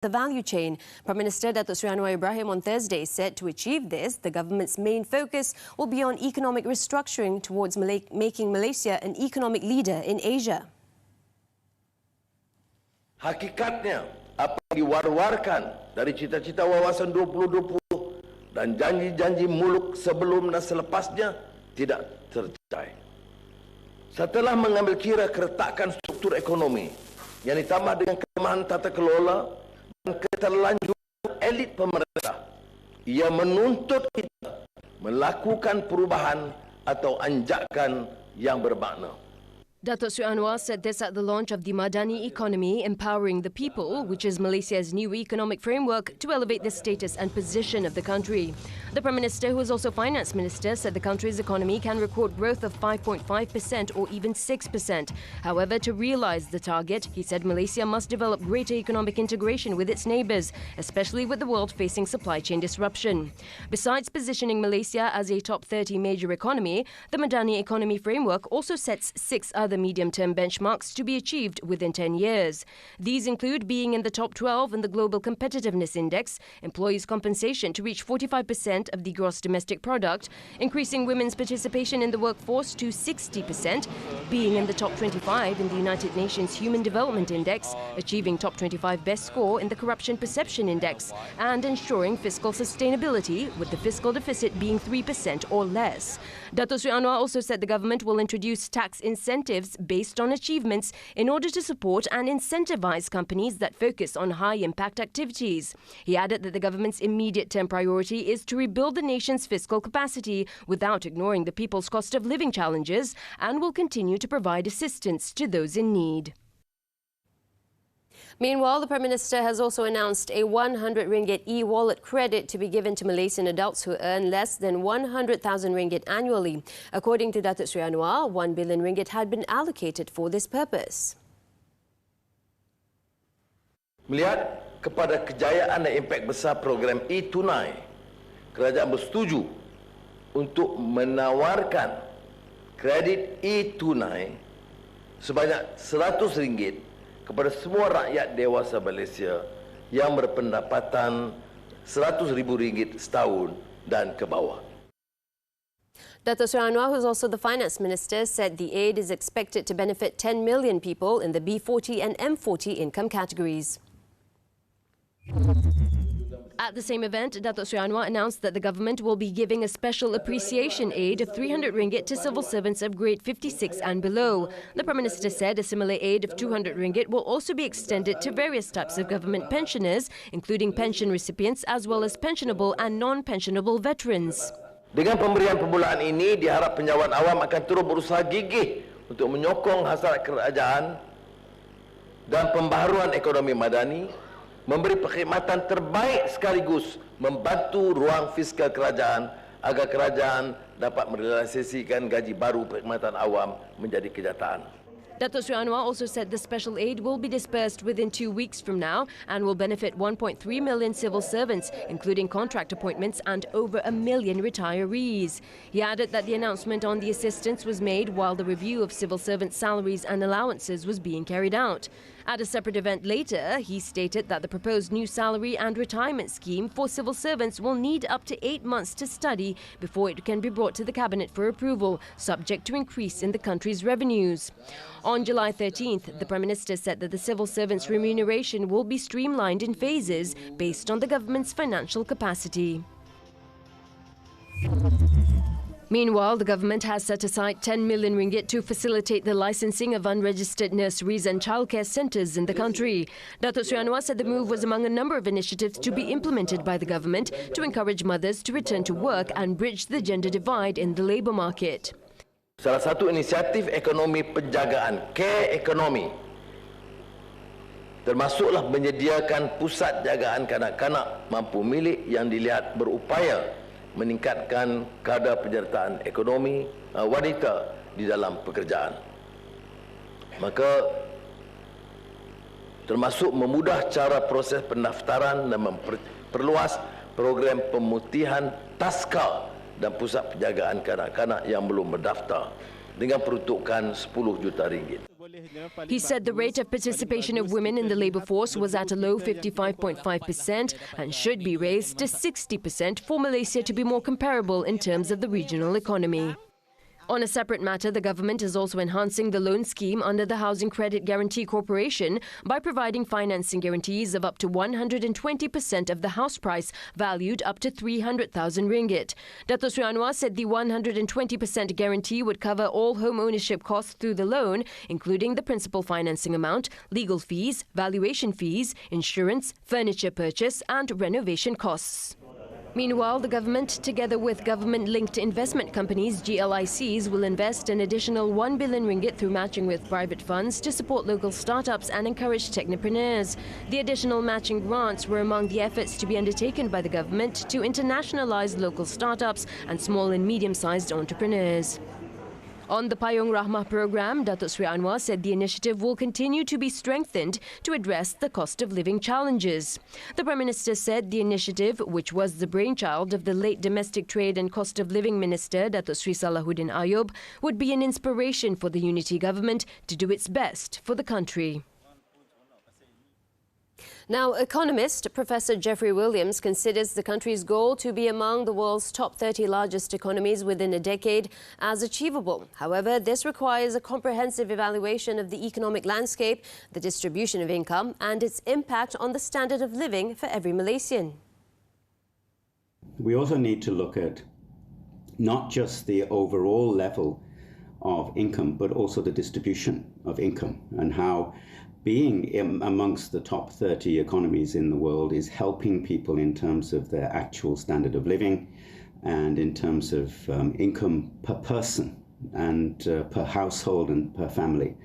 the value chain. Prime Minister Datuk Seri Anwar Ibrahim on Thursday said to achieve this, the government's main focus will be on economic restructuring towards making Malaysia an economic leader in Asia. Hakikatnya, apa yang diwar-warkan dari cita-cita wawasan 2020 dan janji-janji muluk sebelum dan selepasnya tidak tercapai. Setelah mengambil kira keretakan struktur ekonomi yang ditambah dengan kelemahan tata kelola dan keterlanjuran elit pemerintah, ia menuntut kita melakukan perubahan atau anjakan yang bermakna. Datuk Seri Anwar said this at the launch of the Madani Economy Empowering the People, which is Malaysia's new economic framework to elevate the status and position of the country. The Prime Minister, who is also Finance Minister, said the country's economy can record growth of 5.5% or even 6%. However, to realise the target, he said Malaysia must develop greater economic integration with its neighbours, especially with the world facing supply chain disruption. Besides positioning Malaysia as a top 30 major economy, the Madani Economy Framework also sets 6 other medium-term benchmarks to be achieved within 10 years. These include being in the top 12 in the Global Competitiveness Index, employees' compensation to reach 45% of the gross domestic product, increasing women's participation in the workforce to 60%, being in the top 25 in the United Nations Human Development Index, achieving top 25 best score in the Corruption Perception Index, and ensuring fiscal sustainability, with the fiscal deficit being 3% or less. Datuk Seri Anwar also said the government will introduce tax incentives based on achievements in order to support and incentivize companies that focus on high-impact activities. He added that the government's immediate-term priority is to rebuild the nation's fiscal capacity without ignoring the people's cost of living challenges, and will continue to provide assistance to those in need. Meanwhile, the Prime Minister has also announced a 100 ringgit e-wallet credit to be given to Malaysian adults who earn less than 100,000 ringgit annually. According to Datuk Seri Anwar, 1 billion ringgit had been allocated for this purpose. Melihat kepada kejayaan dan impak besar program e-tunai, kerajaan bersetuju untuk menawarkan kredit e-tunai sebanyak RM100 kepada semua rakyat dewasa Malaysia yang berpendapatan RM100,000 setahun dan ke bawah. Datuk Seri Anwar, who is also the Finance Minister, said the aid is expected to benefit 10 million people in the B40 and M40 income categories. At the same event, Datuk Seri Anwar announced that the government will be giving a special appreciation aid of 300 ringgit to civil servants of grade 56 and below. The Prime Minister said a similar aid of 200 ringgit will also be extended to various types of government pensioners, including pension recipients as well as pensionable and non-pensionable veterans. Dengan pemberian permulaan ini, diharap penjawat awam akan terus berusaha gigih untuk menyokong hasrat kerajaan dan pembaharuan ekonomi madani, memberi perkhidmatan terbaik sekaligus membantu ruang fiskal kerajaan agar kerajaan dapat merealisasikan gaji baru perkhidmatan awam menjadi kenyataan. Datuk Seri Anwar also said the special aid will be dispersed within 2 weeks from now and will benefit 1.3 million civil servants, including contract appointments and over 1 million retirees. He added that the announcement on the assistance was made while the review of civil servant salaries and allowances was being carried out. At a separate event later, he stated that the proposed new salary and retirement scheme for civil servants will need up to 8 months to study before it can be brought to the Cabinet for approval, subject to increase in the country's revenues. On July 13th, the Prime Minister said that the civil servants' remuneration will be streamlined in phases based on the government's financial capacity. Meanwhile, the government has set aside 10 million ringgit to facilitate the licensing of unregistered nurseries and childcare centres in the country. Datuk Seri Anwar said the move was among a number of initiatives to be implemented by the government to encourage mothers to return to work and bridge the gender divide in the labour market. Salah satu inisiatif ekonomi penjagaan, care ekonomi, termasuklah menyediakan pusat jagaan kanak-kanak mampu milik yang dilihat berupaya meningkatkan kadar penyertaan ekonomi wanita di dalam pekerjaan. Maka termasuk memudah cara proses pendaftaran dan memperluas program pemutihan taska dan pusat penjagaan kanak-kanak yang belum berdaftar dengan peruntukan 10 juta ringgit. He said the rate of participation of women in the labour force was at a low 55.5% and should be raised to 60% for Malaysia to be more comparable in terms of the regional economy. On a separate matter, the government is also enhancing the loan scheme under the Housing Credit Guarantee Corporation by providing financing guarantees of up to 120% of the house price, valued up to 300,000 ringgit. Datuk Sri Anwar said the 120% guarantee would cover all home ownership costs through the loan, including the principal financing amount, legal fees, valuation fees, insurance, furniture purchase and renovation costs. Meanwhile, the government, together with government-linked investment companies, GLICs, will invest an additional 1 billion ringgit through matching with private funds to support local startups and encourage technopreneurs. The additional matching grants were among the efforts to be undertaken by the government to internationalize local startups and small and medium-sized entrepreneurs. On the Payung Rahmah program, Datuk Sri Anwar said the initiative will continue to be strengthened to address the cost of living challenges. The Prime Minister said the initiative, which was the brainchild of the late Domestic Trade and Cost of Living Minister Datuk Sri Salahuddin Ayub, would be an inspiration for the unity government to do its best for the country. Now, economist Professor Jeffrey Williams considers the country's goal to be among the world's top 30 largest economies within a decade as achievable. However, this requires a comprehensive evaluation of the economic landscape, the distribution of income and its impact on the standard of living for every Malaysian. We also need to look at not just the overall level of income, but also the distribution of income and how being amongst the top 30 economies in the world is helping people in terms of their actual standard of living and in terms of income per person and per household and per family,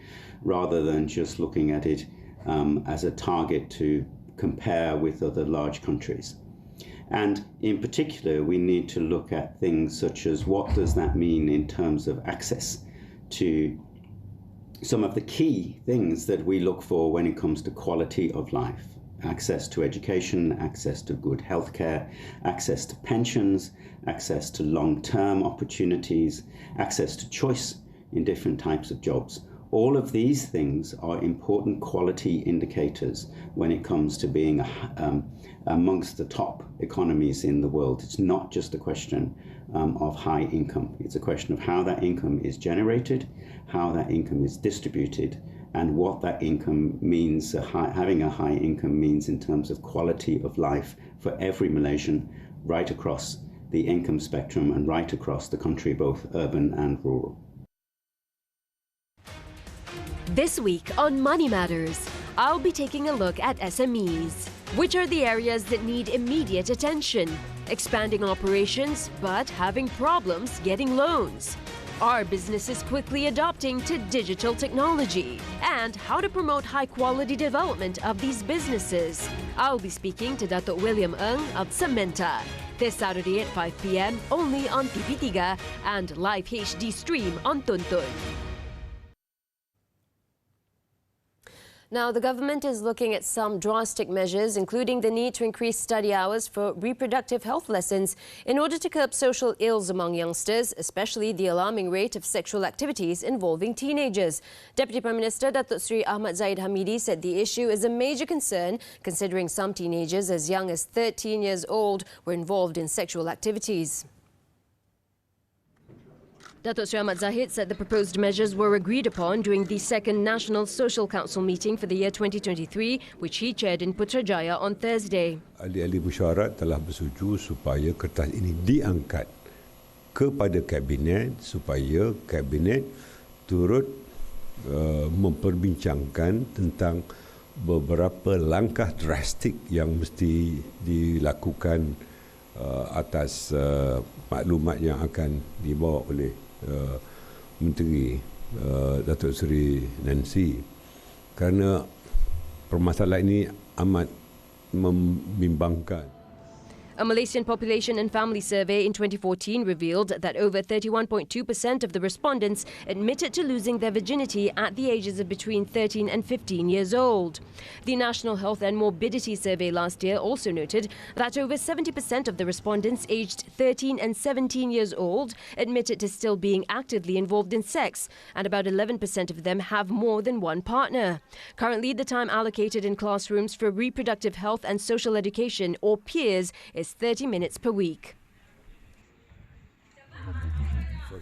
rather than just looking at it as a target to compare with other large countries. And in particular, we need to look at things such as what does that mean in terms of access to some of the key things that we look for when it comes to quality of life. Access to education, access to good healthcare, access to pensions, access to long-term opportunities, access to choice in different types of jobs. All of these things are important quality indicators when it comes to being amongst the top economies in the world. It's not just a question of high income. It's a question of how that income is generated, how that income is distributed, and what that income means, having a high income means in terms of quality of life for every Malaysian right across the income spectrum and right across the country, both urban and rural. This week on Money Matters, I'll be taking a look at SMEs. Which are the areas that need immediate attention? Expanding operations, but having problems getting loans. Are businesses quickly adopting to digital technology? And how to promote high-quality development of these businesses? I'll be speaking to Datuk William Ng of Samenta this Saturday at 5 p.m. only on TV3 and live HD stream on Tuntun. Now, the government is looking at some drastic measures, including the need to increase study hours for reproductive health lessons in order to curb social ills among youngsters, especially the alarming rate of sexual activities involving teenagers. Deputy Prime Minister Datuk Sri Ahmad Zahid Hamidi said the issue is a major concern, considering some teenagers as young as 13 years old were involved in sexual activities. Datuk Sri Ahmad Zahid said the proposed measures were agreed upon during the second National Social Council meeting for the year 2023, which he chaired in Putrajaya on Thursday. Ahli-ahli mesyuarat telah bersetuju supaya kertas ini diangkat kepada Kabinet supaya Kabinet turut memperbincangkan tentang beberapa langkah drastik yang mesti dilakukan atas maklumat yang akan dibawa oleh Menteri Datuk Seri Nancy, kerana permasalahan ini amat membimbangkan. A Malaysian population and family survey in 2014 revealed that over 31.2% of the respondents admitted to losing their virginity at the ages of between 13 and 15 years old. The National Health and Morbidity Survey last year also noted that over 70% of the respondents aged 13 and 17 years old admitted to still being actively involved in sex, and about 11% of them have more than one partner. Currently, the time allocated in classrooms for reproductive health and social education, or PEERS, is 30 minutes per week.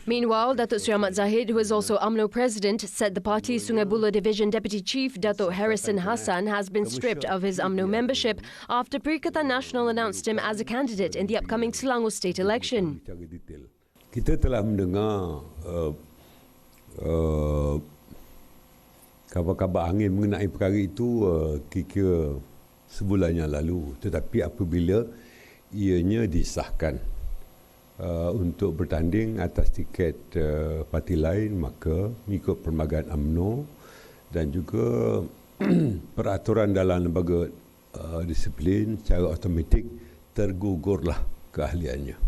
Meanwhile, Datuk Sri Ahmad Zahid, who is also UMNO president, said the party's Sungai Buloh Division Deputy Chief Datuk Harrison Hassan has been stripped of his UMNO membership after Perikatan Nasional announced him as a candidate in the upcoming Selangor state election. Kita telah mendengar kabar-kabar angin mengenai perkara itu kira sebulan yang lalu, tetapi apabila ianya disahkan untuk bertanding atas tiket parti lain, maka mengikut perlembagaan UMNO dan juga peraturan dalam lembaga disiplin, secara automatik tergugurlah keahliannya.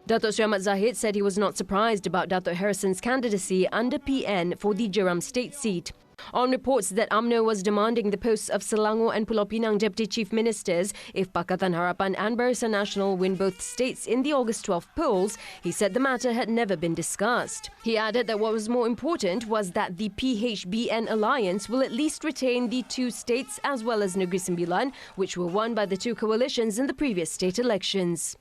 Datuk Sri Ahmad Zahid said he was not surprised about Datuk Harrison's candidacy under PN for the Jeram state seat. On reports that UMNO was demanding the posts of Selangor and Pulau Pinang Deputy Chief Ministers if Pakatan Harapan and Barisan Nasional win both states in the August 12 polls, he said the matter had never been discussed. He added that what was more important was that the PHBN alliance will at least retain the two states as well as Negeri Sembilan, which were won by the two coalitions in the previous state elections.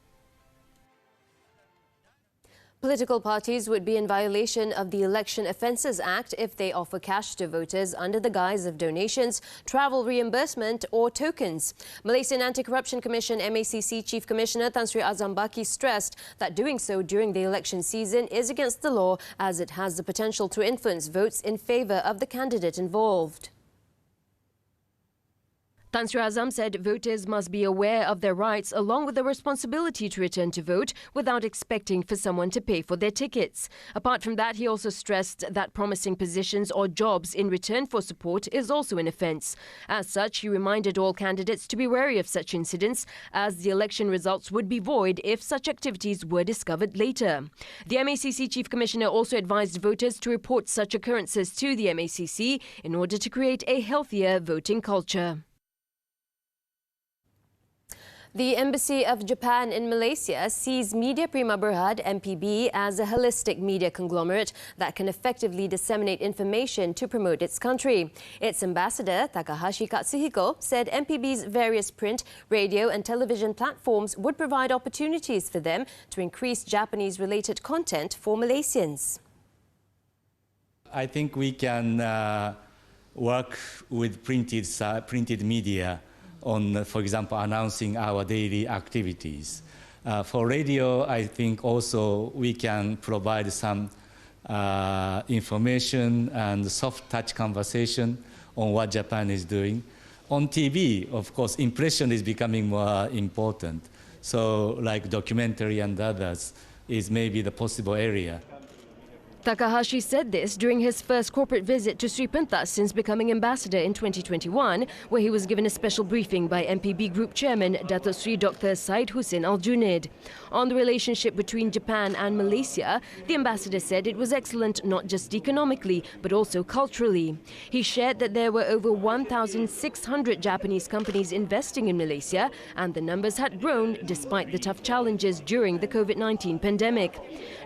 Political parties would be in violation of the Election Offences Act if they offer cash to voters under the guise of donations, travel reimbursement or tokens. Malaysian Anti-Corruption Commission MACC Chief Commissioner Tan Sri Azam Baki stressed that doing so during the election season is against the law as it has the potential to influence votes in favour of the candidate involved. Tan Sri Azam said voters must be aware of their rights along with the responsibility to return to vote without expecting for someone to pay for their tickets. Apart from that, he also stressed that promising positions or jobs in return for support is also an offence. As such, he reminded all candidates to be wary of such incidents as the election results would be void if such activities were discovered later. The MACC Chief Commissioner also advised voters to report such occurrences to the MACC in order to create a healthier voting culture. The Embassy of Japan in Malaysia sees Media Prima Berhad, MPB, as a holistic media conglomerate that can effectively disseminate information to promote its country. Its ambassador, Takahashi Katsuhiko, said MPB's various print, radio and television platforms would provide opportunities for them to increase Japanese-related content for Malaysians. I think we can work with printed media on, for example, announcing our daily activities. For radio, I think also we can provide some information and soft touch conversation on what Japan is doing. On TV, of course, impression is becoming more important. So like documentary and others is maybe the possible area. Takahashi said this during his first corporate visit to Sri Pentas since becoming ambassador in 2021, where he was given a special briefing by MPB Group Chairman Datuk Sri Dr. Syed Hussein Al-Junaid. On the relationship between Japan and Malaysia, the ambassador said it was excellent not just economically, but also culturally. He shared that there were over 1,600 Japanese companies investing in Malaysia, and the numbers had grown despite the tough challenges during the COVID-19 pandemic.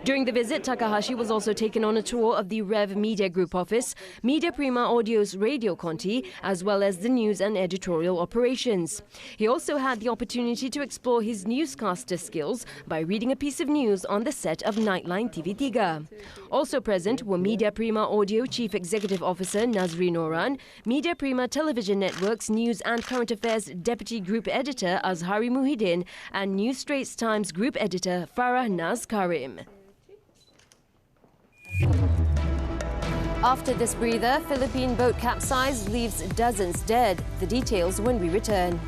During the visit, Takahashi was also taken on a tour of the Rev Media Group office, Media Prima Audio's Radio Conti, as well as the news and editorial operations. He also had the opportunity to explore his newscaster skills by reading a piece of news on the set of Nightline TV3. Also present were Media Prima Audio Chief Executive Officer Nazri Noran, Media Prima Television Network's News and Current Affairs Deputy Group Editor Azhari Muhyiddin, and New Straits Times Group Editor Farah Naz Karim. After this breather, Philippine boat capsized leaves dozens dead. The details when we return.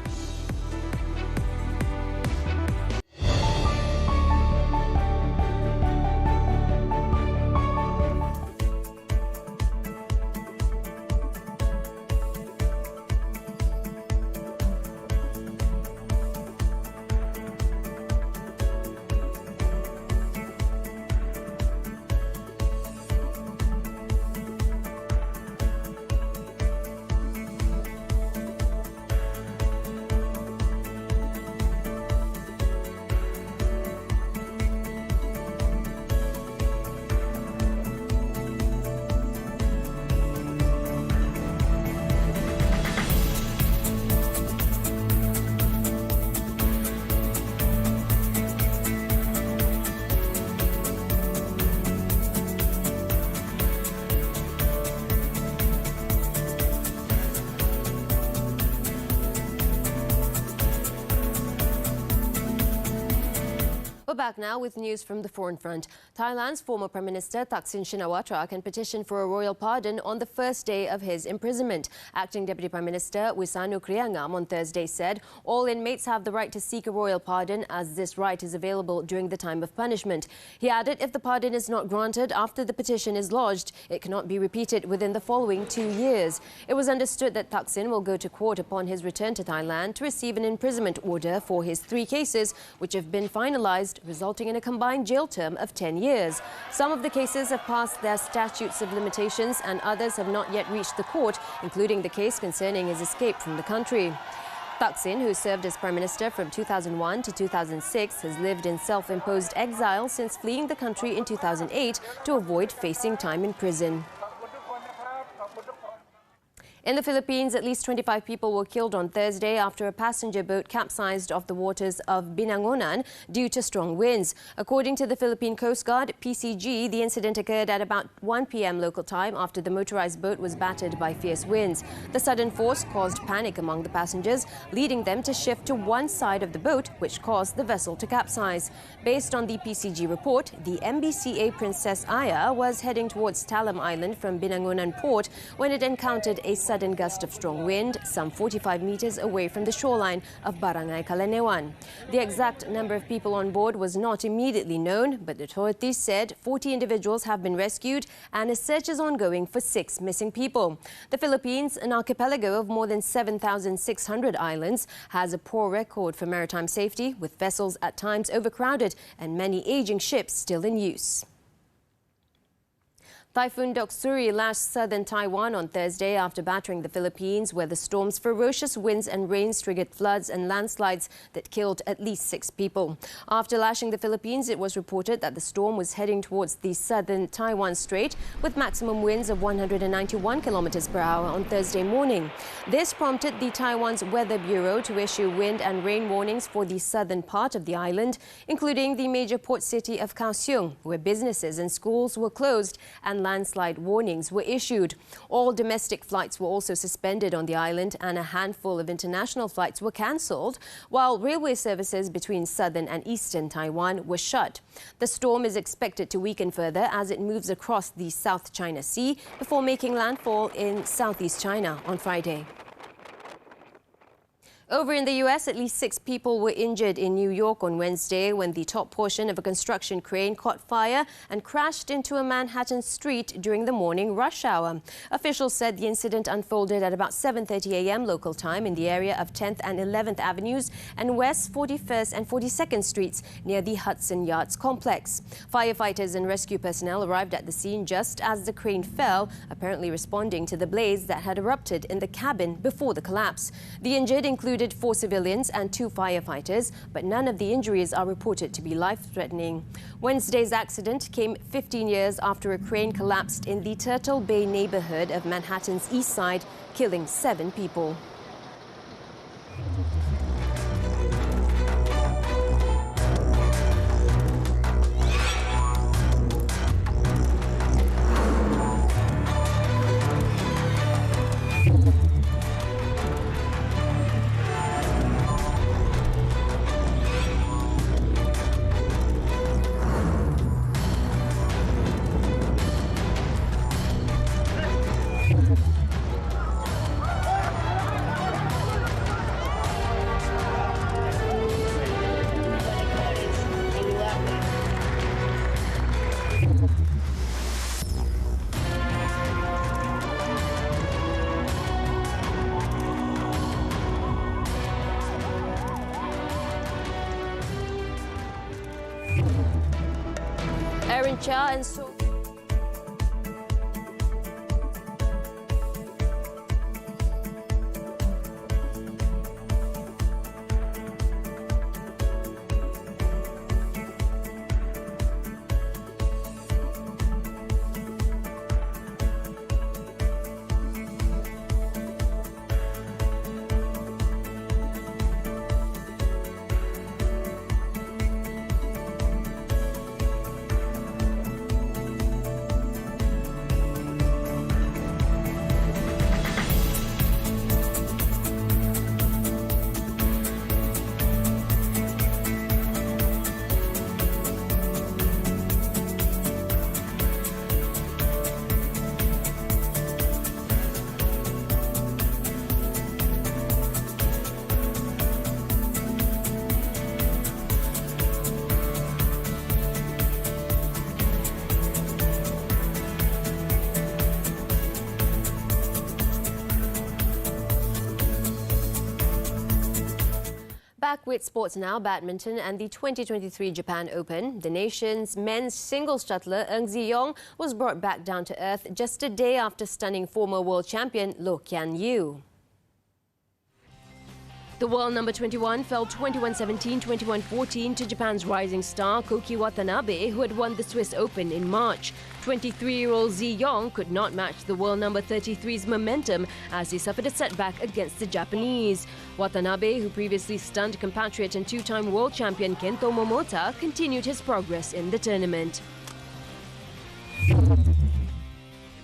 back now with news from the foreign front. Thailand's former Prime Minister Thaksin Shinawatra can petition for a royal pardon on the first day of his imprisonment. Acting Deputy Prime Minister Wisanu Kriangam on Thursday said all inmates have the right to seek a royal pardon as this right is available during the time of punishment. He added if the pardon is not granted after the petition is lodged, it cannot be repeated within the following 2 years. It was understood that Thaksin will go to court upon his return to Thailand to receive an imprisonment order for his 3 cases, which have been finalized, resulting in a combined jail term of 10 years. Some of the cases have passed their statutes of limitations and others have not yet reached the court, including the case concerning his escape from the country. Thaksin, who served as Prime Minister from 2001 to 2006, has lived in self-imposed exile since fleeing the country in 2008 to avoid facing time in prison. In the Philippines, at least 25 people were killed on Thursday after a passenger boat capsized off the waters of Binangonan due to strong winds. According to the Philippine Coast Guard, PCG, the incident occurred at about 1 p.m. local time after the motorized boat was battered by fierce winds. The sudden force caused panic among the passengers, leading them to shift to one side of the boat, which caused the vessel to capsize. Based on the PCG report, the MBCA Princess Aya was heading towards Talam Island from Binangonan port when it encountered a sudden gust of strong wind some 45 meters away from the shoreline of Barangay Kalanewan. The exact number of people on board was not immediately known, but the authorities said 40 individuals have been rescued and a search is ongoing for 6 missing people. The Philippines, an archipelago of more than 7,600 islands, has a poor record for maritime safety, with vessels at times overcrowded and many aging ships still in use. Typhoon Doksuri lashed southern Taiwan on Thursday after battering the Philippines, where the storm's ferocious winds and rains triggered floods and landslides that killed at least 6 people. After lashing the Philippines, it was reported that the storm was heading towards the southern Taiwan Strait with maximum winds of 191 kilometers per hour on Thursday morning. This prompted the Taiwan's Weather Bureau to issue wind and rain warnings for the southern part of the island, including the major port city of Kaohsiung, where businesses and schools were closed and landslide warnings were issued. All domestic flights were also suspended on the island and a handful of international flights were cancelled, while railway services between southern and eastern Taiwan were shut. The storm is expected to weaken further as it moves across the South China Sea before making landfall in southeast China on Friday. Over in the U.S., at least 6 people were injured in New York on Wednesday when the top portion of a construction crane caught fire and crashed into a Manhattan street during the morning rush hour. Officials said the incident unfolded at about 7:30 a.m. local time in the area of 10th and 11th Avenues and West 41st and 42nd Streets near the Hudson Yards complex. Firefighters and rescue personnel arrived at the scene just as the crane fell, apparently responding to the blaze that had erupted in the cabin before the collapse. The injured included 4 civilians and 2 firefighters, but none of the injuries are reported to be life-threatening. Wednesday's accident came 15 years after a crane collapsed in the Turtle Bay neighborhood of Manhattan's east side, killing 7 people. Aaron Cha and so Back with sports now, badminton and the 2023 Japan Open. The nation's men's singles shuttler Eung Ji-yong was brought back down to earth just a day after stunning former world champion Loh Kyan-yew. The world number 21 fell 21-17, 21-14 to Japan's rising star Koki Watanabe, who had won the Swiss Open in March. 23-year-old Ji-yong could not match the world number 33's momentum as he suffered a setback against the Japanese. Watanabe, who previously stunned compatriot and two-time world champion Kento Momota, continued his progress in the tournament.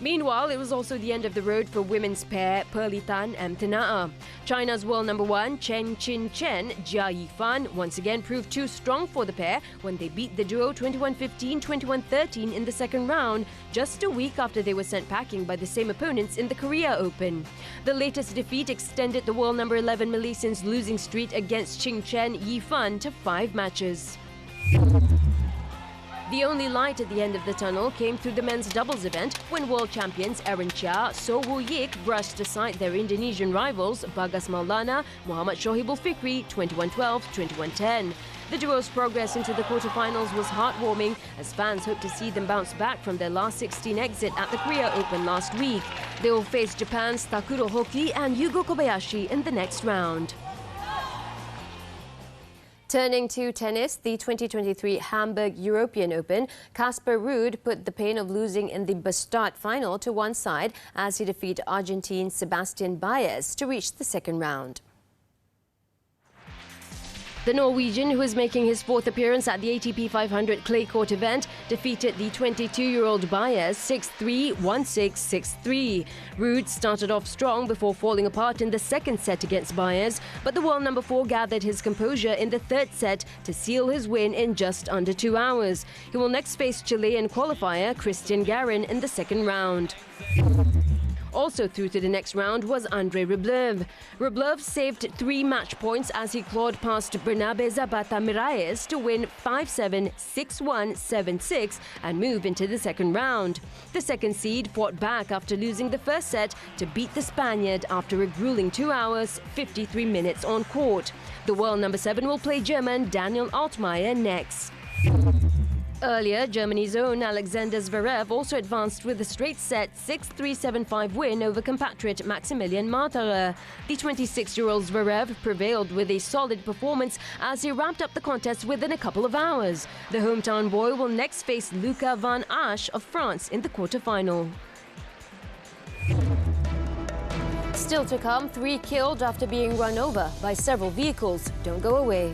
Meanwhile, it was also the end of the road for women's pair Pearly Tan and Tana'a. China's world number one Chen Qin-chen, Jia Yifan once again proved too strong for the pair when they beat the duo 21-15, 21-13 in the second round, just a week after they were sent packing by the same opponents in the Korea Open. The latest defeat extended the world number 11 Malaysians' losing streak against Qin-chen Yifan to 5 matches. The only light at the end of the tunnel came through the men's doubles event when world champions Aaron Chia, So Woo-yik brushed aside their Indonesian rivals Bagas Maulana, Muhammad Shohibul Fikri 21-12, 21-10. The duo's progress into the quarterfinals was heartwarming as fans hoped to see them bounce back from their last 16 exit at the Korea Open last week. They will face Japan's Takuro Hoki and Yugo Kobayashi in the next round. Turning to tennis, the 2023 Hamburg European Open, Casper Ruud put the pain of losing in the Bastard final to one side as he defeated Argentine Sebastian Baez to reach the second round. The Norwegian, who is making his fourth appearance at the ATP 500 clay court event, defeated the 22-year-old Baez 6-3, 1-6, 6-3. Ruud started off strong before falling apart in the second set against Baez, but the world number 4 gathered his composure in the third set to seal his win in just under 2 hours. He will next face Chilean qualifier Christian Garin in the second round. Also through to the next round was Andrei Rublev. Rublev saved 3 match points as he clawed past Bernabe Zapata Miralles to win 5-7, 6-1, 7-6 and move into the second round. The second seed fought back after losing the first set to beat the Spaniard after a grueling 2 hours, 53 minutes on court. The world number 7 will play German Daniel Altmaier next. Earlier, Germany's own Alexander Zverev also advanced with a straight-set 6-3, 7-5 win over compatriot Maximilian Marterer. The 26-year-old Zverev prevailed with a solid performance as he wrapped up the contest within a couple of hours. The hometown boy will next face Luca van Asch of France in the quarterfinal. Still to come, 3 killed after being run over by several vehicles. Don't go away.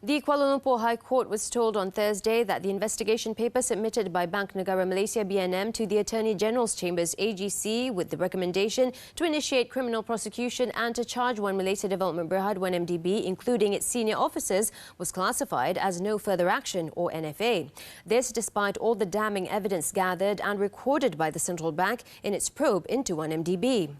The Kuala Lumpur High Court was told on Thursday that the investigation paper submitted by Bank Negara Malaysia BNM to the Attorney General's Chambers AGC with the recommendation to initiate criminal prosecution and to charge One Malaysia Development Berhad OneMDB, including its senior officers, was classified as no further action or NFA. This despite all the damning evidence gathered and recorded by the Central Bank in its probe into OneMDB.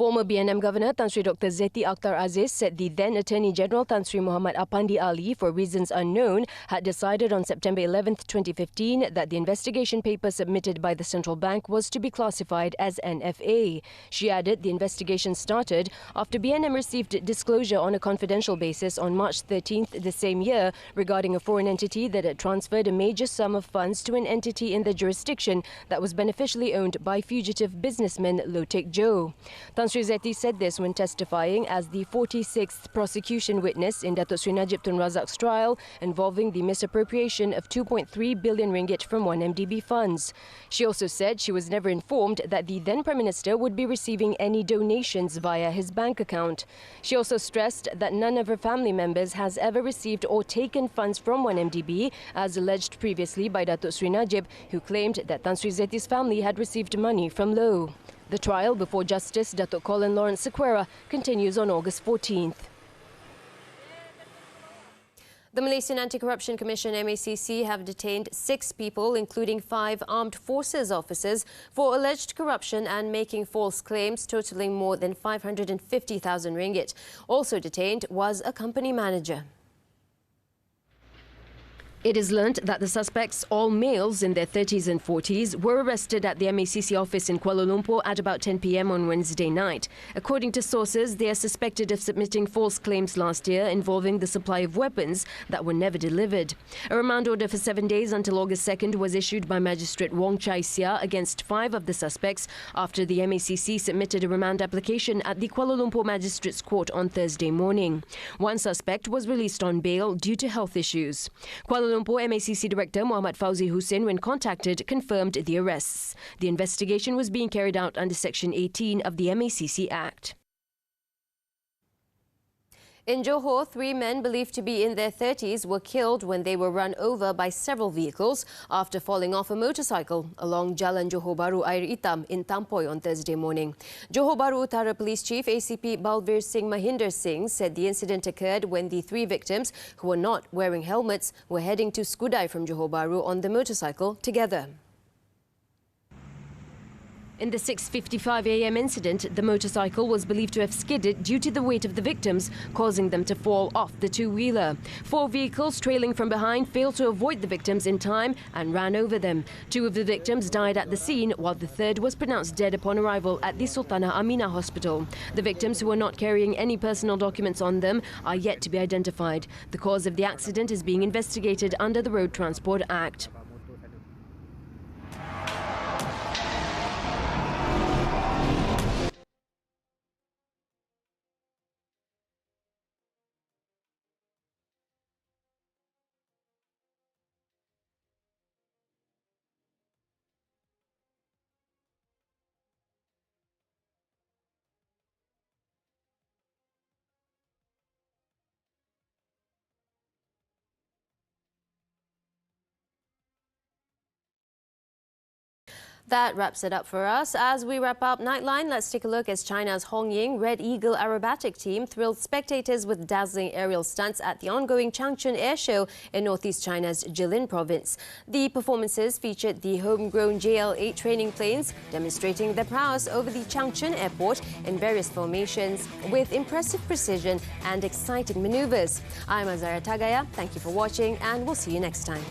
Former BNM Governor Tan Sri Dr. Zeti Akhtar Aziz said the then Attorney General Tan Sri Muhammad Apandi Ali, for reasons unknown, had decided on September 11, 2015 that the investigation paper submitted by the Central Bank was to be classified as NFA. She added the investigation started after BNM received disclosure on a confidential basis on March 13th the same year regarding a foreign entity that had transferred a major sum of funds to an entity in the jurisdiction that was beneficially owned by fugitive businessman Low Tek Joe. Tan Sri Zeti said this when testifying as the 46th prosecution witness in Datuk Sri Najib Tun Razak's trial involving the misappropriation of 2.3 billion ringgit from OneMDB funds. She also said she was never informed that the then Prime Minister would be receiving any donations via his bank account. She also stressed that none of her family members has ever received or taken funds from OneMDB, as alleged previously by Datuk Sri Najib, who claimed that Tan Sri Zeti's family had received money from Low. The trial before Justice Datuk Colin Lawrence Sequeira continues on August 14th. The Malaysian Anti-Corruption Commission MACC have detained 6 people, including 5 armed forces officers, for alleged corruption and making false claims totaling more than 550,000 ringgit. Also detained was a company manager. It is learnt that the suspects, all males in their 30s and 40s, were arrested at the MACC office in Kuala Lumpur at about 10 p.m. on Wednesday night. According to sources, they are suspected of submitting false claims last year involving the supply of weapons that were never delivered. A remand order for 7 days until August 2nd was issued by Magistrate Wong Chai Sia against 5 of the suspects after the MACC submitted a remand application at the Kuala Lumpur Magistrates Court on Thursday morning. One suspect was released on bail due to health issues. Kuala Lumpur MACC Director Muhammad Fauzi Hussein, when contacted, confirmed the arrests. The investigation was being carried out under Section 18 of the MACC Act. In Johor, 3 men believed to be in their 30s were killed when they were run over by several vehicles after falling off a motorcycle along Jalan Johor Bahru Air Hitam in Tampoi on Thursday morning. Johor Bahru Utara Police Chief ACP Balbir Singh Mahinder Singh said the incident occurred when the 3 victims, who were not wearing helmets, were heading to Skudai from Johor Bahru on the motorcycle together. In the 6:55 a.m. incident, the motorcycle was believed to have skidded due to the weight of the victims, causing them to fall off the two-wheeler. 4 vehicles trailing from behind failed to avoid the victims in time and ran over them. 2 of the victims died at the scene, while the 3rd was pronounced dead upon arrival at the Sultanah Aminah Hospital. The victims, who were not carrying any personal documents on them, are yet to be identified. The cause of the accident is being investigated under the Road Transport Act. That wraps it up for us. As we wrap up Nightline, let's take a look as China's Hongying Red Eagle aerobatic team thrilled spectators with dazzling aerial stunts at the ongoing Changchun Air Show in northeast China's Jilin province. The performances featured the homegrown JL-8 training planes, demonstrating their prowess over the Changchun airport in various formations with impressive precision and exciting maneuvers. I'm Azaria Tagaya. Thank you for watching, and we'll see you next time.